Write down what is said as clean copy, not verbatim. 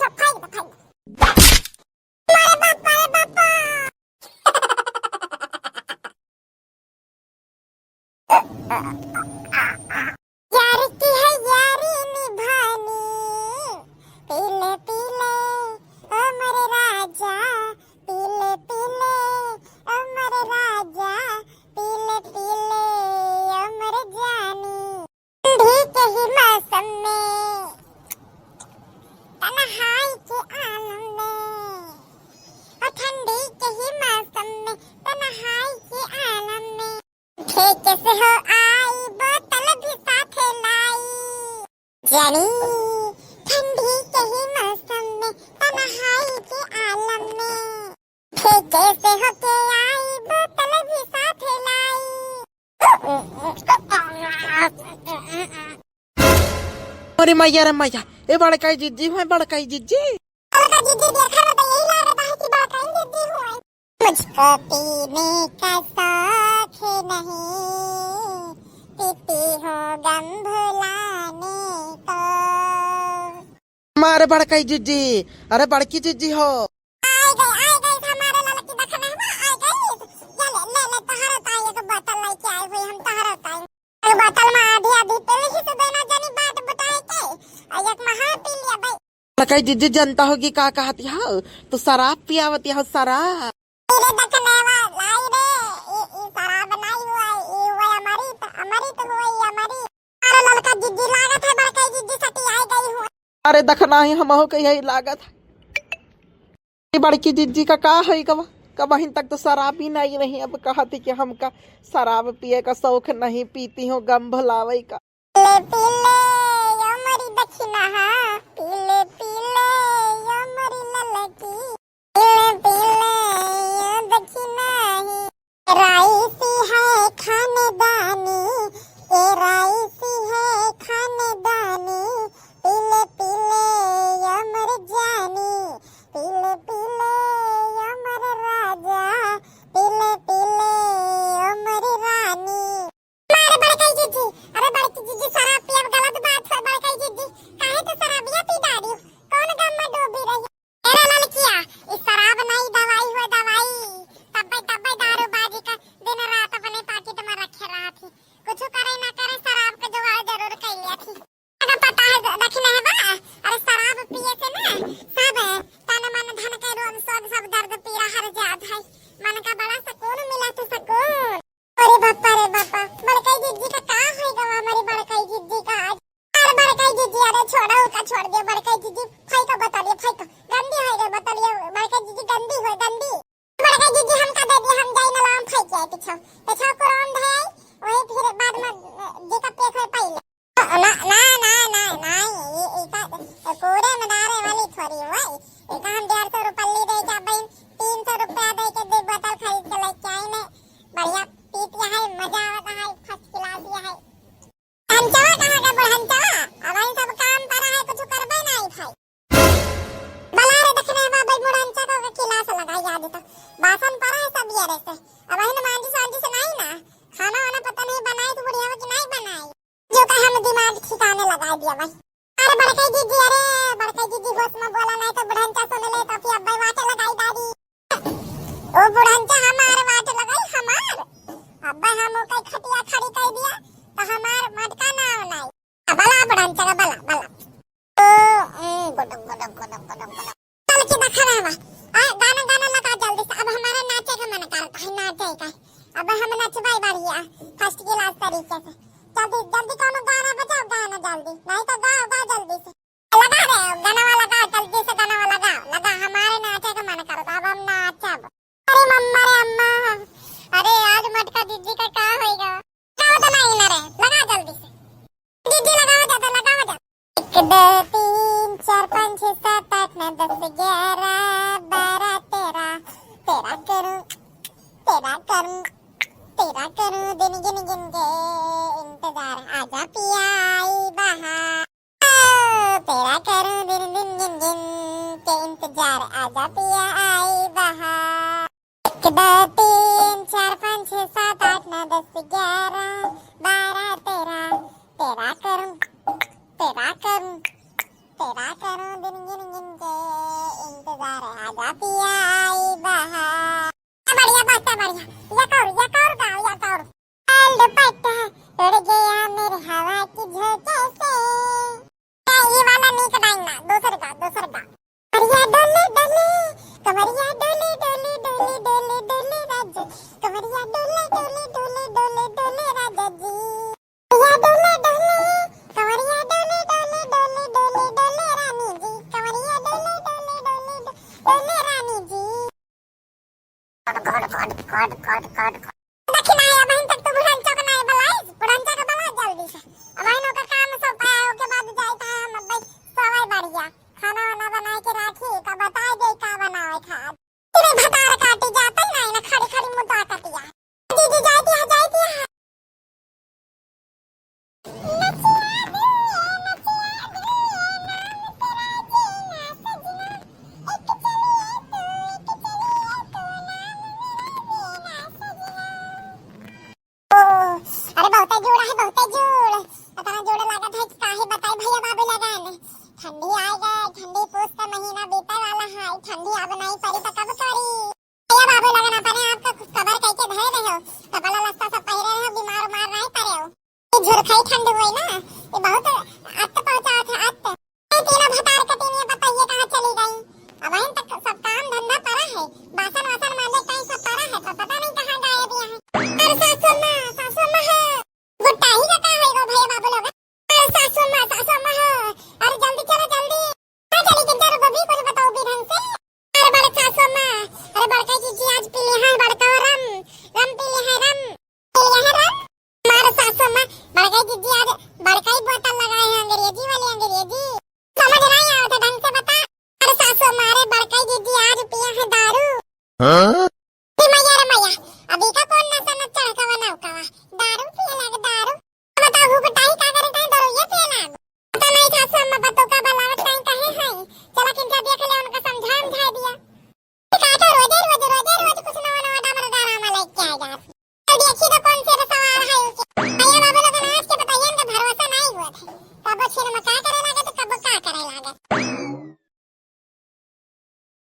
छोड़ फेंक दे अरे बापा रे बापा यारी की है यारी निभानी पीले पीले अमर राजा पीले पीले अमर राजा पीले पीले अमर जानी ठंडी के ही मौसम में तन्हाई के आलम में और ठंडी के ही मौसम में तन्हाई के आलम में ठेके से हो आई बोतल भी साथ लाई जानी ठंडी के ही मौसम में तन्हाई के आलम में ठेके से होके आई बोतल भी साथ लाई अरे मैया ए बड़काई जीजी है बड़काई जीजी बड़का जीजी देखा ना तो यही लग रहा है कि बड़काई जीजी हुआ मुझको पीने का शौक नहीं पीती हूँ गम भुलाने को हमारे बड़काई जीजी अरे बड़की जीजी हो आई गई हमारे लाला की देखना है आई गई ले तहरा ताई एक बोतल लेके आई हुई हम तहरा ताई एक बोतल में आधी पहले ही से देना जानी बात बताए के और एक महा पी लिया भाई बड़काई जीजी जनता होगी का कहती हो तो शराब पियावती हो शराब तेरे देखने वाला लाई रे ये शराब नहीं हुआ ये हुआ हमारी तो हुई हमारी अरे लड़का जीजी लागत है बड़का जीजी सटी आई गई हूँ अरे देखना ही हम हो के यही लागत है बड़की जीजी का है कब तक तो शराब ही नहीं रही अब कहती कि हमका शराब पिए का शौक नहीं पीती हूँ गम भुलावे का पीले पीले यो मरी दक्षिणा पीले पीले यो मरी ललकी पीले पीले यो दक्षिणा राईसी है खानदानी ये राईसी है खानदानी पीले पीले यो मर जानी पीले पीले यो मर राजा पीले पीले यो मर रानी अरे बड़काई जीजी अरे बड़की जीजी शराब पिया गलत बात है बड़काई जीजी काहे तो शराबिया पी डाली कौन गम में डूबी रही मेरा लड़किया इस शराब नहीं दवाई हुआ दवाई तब दारूबाजी का दिन रात अपने पाकिट में रखे रहा थी कुछ करे ना करे शराब का जुगाड़ जरूर कर लिया थी अगर पता है देखने है बा अरे शराब पिए से ना सब तन मन धन के रोग सब दर्द पीड़ा हर जात है मन का बड़ा सुकून मिला तो सुकून अरे बापा रे बापा बड़काई जीजी का का होएगा हमारी बड़काई जीजी का आज अरे बड़काई जीजी अरे छोड़ो का छोड़ दिया बड़काई जीजी फाई को बता दिया फाई को गंदी होएगा बता दिया बड़काई जीजी गंदी हो गंदी बड़काई जीजी हम का दे दिया हम जाई ना लाम फाई के पीछे को राम है वही फिर बाद में जी का पेट है पहले ना ये का कोड़े में डारे वाली थोड़ी हुई एक हम 150 रुपए ले दे जा भाई 300 रुपया दे के दे बोतल खरीद के लेके आई ने बढ़िया पीतिया है मजा आता है फर्स्ट क्लास ये है हंचवा कहां का बुढ़ंचवा अब इन सब काम पर है कुछ करबे नहीं भाई बलारे देखने बा भाई बुढ़ंचा को खिलास लगाई याद तो बासन पर है सब ये से अब इन मांझी सांझी से नहीं ना खाना वाना पता नहीं बनाई तो बढ़िया कि नहीं बनाई जो का हम दिमाग ठिकाने लगा दिया भाई अरे बड़काई जीजी होश में बोला नहीं तो बुढ़ंचा सुन ले तो फिर अब्बाई वाटे लगाई दादी ओ बुढ़ंचा हमारे वाटे लगाई हमार अब्बा हम कई खटिया खड़ी कर दिया तो हमार मटका ना नहीं बला बुढ़ंचा का बला ओ गुडम चल के देखा रहा गाना लगा जल्दी से अब हमारा नाचे का मन करता है नाचे का अब हम नचवाई बढ़िया फर्स्ट क्लास तरीके से जल्दी कोनो गाना बजाओ गाना जल्दी नहीं तो गाओ जल्दी से लगा रहे गाना वाला गाओ जल्दी से गाना वाला गाओ लगा हमारे नाचे का मन करता अब हम नाचब अरे मम्मा रे अम्मा अरे आज मटका दीदी का क्या होएगा गाओ तो नहीं ना रे लगा जल्दी से दीदी लगाओ जा 1 2 3 4 5 6 7 8 9 10 11 12 13 तेरा करूं दिन गिन के इंतजार आजा पिया आई बहार तेरा करूं दिन गिन के इंतजार आजा पिया आई बहार 1 2 3 4 5 6 7 8 9 10 11 12 13 तेरा करूं दिन गिन के बढ़िया दुपट्टा उड़ गया मेरे हवा की झोंके से। ये वाला नहीं कटाएंगा, दूसरे का कमरिया डोले डोले, कमरिया डोले डोले डोले डोले डोले राजा, कमरिया डोले डोले डोले डोले डोले राजा जी, कमरिया डोले डोले, कमरिया डोले डोले डोले डोले डोले रानी जी, कमरिया डोले डोले डोले डोले रानी जी। दक्षिण आया बहन तक तो बुढ़ांचा का नहीं बलाई, बुढ़ांचा का बला जल्दी से। अब बहनों का काम सब पाया के बाद जाता है हम भाई सवाई बढ़िया खाना वाना बना के राखी का बता दे का बनावे खा। तेरे भतार काटी जाता ही नहीं ना, खड़ी खड़ी मुद्दा कटिया दीदी जाती है अरे बहुते जोड़ा है, बहुते जोड़ इतना जोड़ लागत है कि काहे बताई भैया बाबू लगाने। ठंडी आ गई, ठंडी पूछ का महीना बीते वाला है, ठंडी अब नहीं पड़ी तो कब करी। भैया बाबू लगाना पड़े आपका कुछ खबर कह के धरे रहो, कपड़ा लत्ता सब पहिरे रहो, बीमार उमार नहीं पड़े हो। ये झुरखाई ठंड हुई ना, ये बहुत अत पहुंचा था अत। तीनों भतार का तीन बताइए कहां चली गई। अब इन तक सब काम धंधा पड़ा है, बासन वासन माले कहीं सब पड़ा है, तो पता नहीं कहां गायब है। अरे सासू मां गुट्टा ही का है गो भैया बाबू लोग। अरे सासू मां अरे जल्दी चलो जल्दी ना चली के जरूर बबी कुछ बताओ भी ढंग से। अरे बड़े सासू मां, अरे बड़का जी आज पी ले है बड़का रम पी ले है रम हमारे सासू मां बड़का जी आज बड़का ही बोतल लगाए हैं अंग्रेजी वाली, अंग्रेजी समझ नहीं आता ढंग से बता। अरे सासू मां अरे बड़का जी आज पिया है दारू। मैया अभी का कौन नशा न चढ़का बनाओ का दारू पिए लग दारू बताओ हु बताई का करे काहे दारू ये पिए लग पता नहीं था सब बतो का बलावट काहे काहे है। चला किन का देख ले उनका समझा दिया का तो रोज कुछ नवा नवा डामर डरामा लेके आ जा। तो देखी तो कौन से सवाल है उनके भैया बाबू लोग आज के बताइए इनका भरोसा नहीं हुआ था तब छेड़ में का